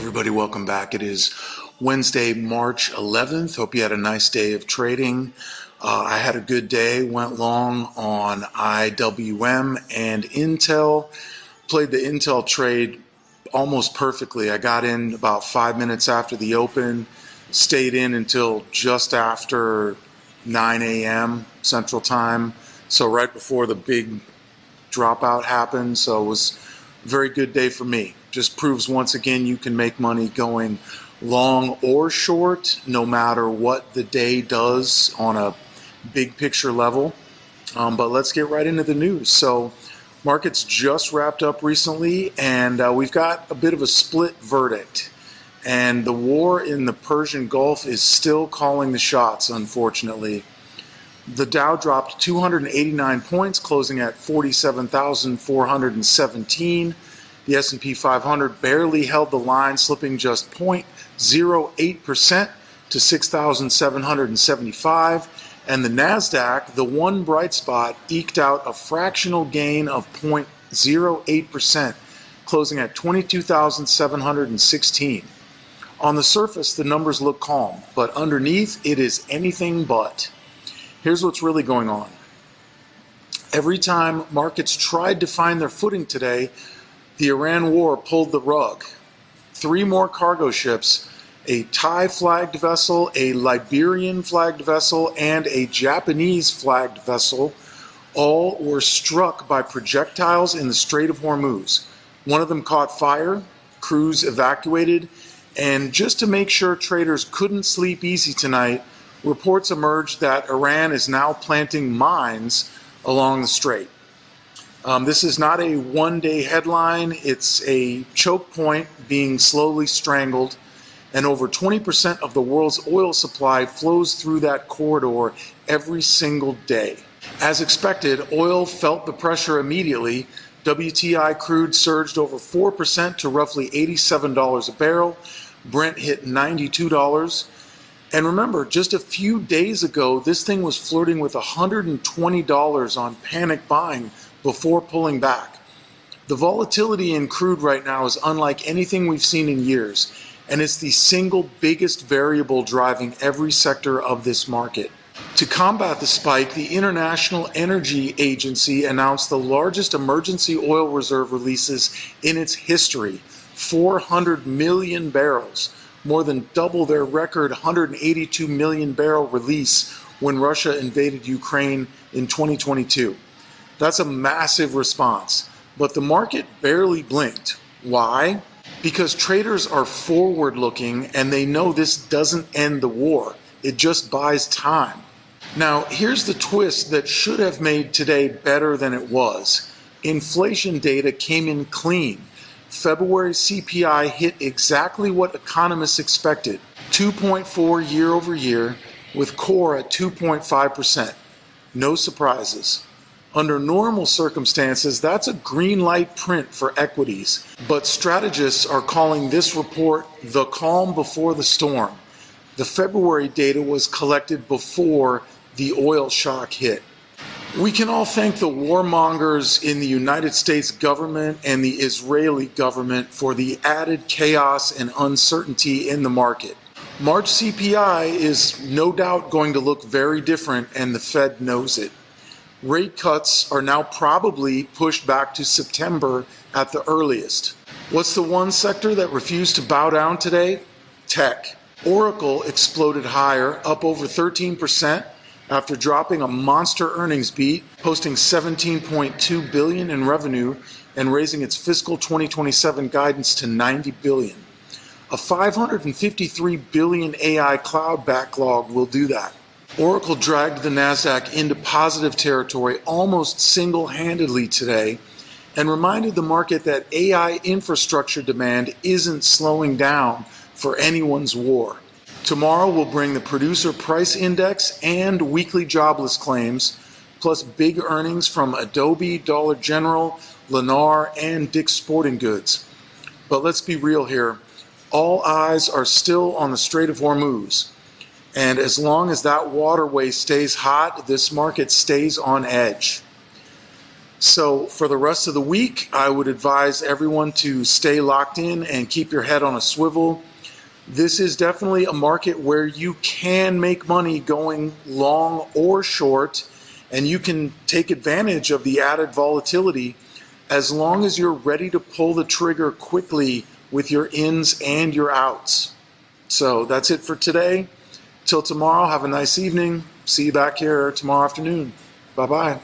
everybody, welcome back. It is Wednesday, March 11th. Hope you had a nice day of trading. I had a good day, went long on IWM and Intel. Played the Intel trade almost perfectly. I got in about 5 minutes after the open, stayed in until just after 9 a.m. Central Time, so right before the big dropout happened. So it was a very good day for me. Just proves once again you can make money going long or short, no matter what the day does on a big picture level. But let's get right into the news. So markets just wrapped up recently, and we've got a bit of a split verdict. And the war in the Persian Gulf is still calling the shots, unfortunately. The Dow dropped 289 points, closing at 47,417. The S&P 500 barely held the line, slipping just 0.08% to 6,775. And the Nasdaq, the one bright spot, eked out a fractional gain of 0.08%, closing at 22,716. On the surface, the numbers look calm, but underneath, it is anything but. Here's what's really going on. Every time markets tried to find their footing today, the Iran war pulled the rug. 3 more cargo ships, a Thai-flagged vessel, a Liberian-flagged vessel, and a Japanese-flagged vessel, all were struck by projectiles in the Strait of Hormuz. One of them caught fire, crews evacuated, and just to make sure traders couldn't sleep easy tonight, reports emerged that Iran is now planting mines along the strait. This is not a one-day headline. It's a choke point being slowly strangled, and over 20% of the world's oil supply flows through that corridor every single day. As expected, oil felt the pressure immediately. WTI crude surged over 4% to roughly $87 a barrel. Brent hit $92. And remember, just a few days ago, this thing was flirting with $120 on panic buying before pulling back. The volatility in crude right now is unlike anything we've seen in years, and it's the single biggest variable driving every sector of this market. To combat the spike, the International Energy Agency announced the largest emergency oil reserve releases in its history, 400 million barrels, more than double their record 182 million barrel release when Russia invaded Ukraine in 2022. That's a massive response, but the market barely blinked. Why? Because traders are forward-looking and they know this doesn't end the war. It just buys time. Now, here's the twist that should have made today better than it was. Inflation data came in clean. February CPI hit exactly what economists expected, 2.4 year over year, with core at 2.5%. No surprises. Under normal circumstances, that's a green light print for equities, but strategists are calling this report the calm before the storm. The February data was collected before the oil shock hit. We can all thank the warmongers in the United States government and the Israeli government for the added chaos and uncertainty in the market. March CPI is no doubt going to look very different, and the Fed knows it. Rate cuts are now probably pushed back to September at the earliest. What's the one sector that refused to bow down today? Tech. Oracle exploded higher, up over 13%. After dropping a monster earnings beat, posting $17.2 billion in revenue and raising its fiscal 2027 guidance to $90 billion. A $553 billion AI cloud backlog will do that. Oracle dragged the Nasdaq into positive territory almost single-handedly today and reminded the market that AI infrastructure demand isn't slowing down for anyone's war. Tomorrow will bring the producer price index and weekly jobless claims, plus big earnings from Adobe, Dollar General, Lennar, and Dick's Sporting Goods. But let's be real here. All eyes are still on the Strait of Hormuz. And as long as that waterway stays hot, this market stays on edge. So for the rest of the week, I would advise everyone to stay locked in and keep your head on a swivel. This is definitely a market where you can make money going long or short, and you can take advantage of the added volatility as long as you're ready to pull the trigger quickly with your ins and your outs. So that's it for today. Till tomorrow, have a nice evening. See you back here tomorrow afternoon. Bye-bye.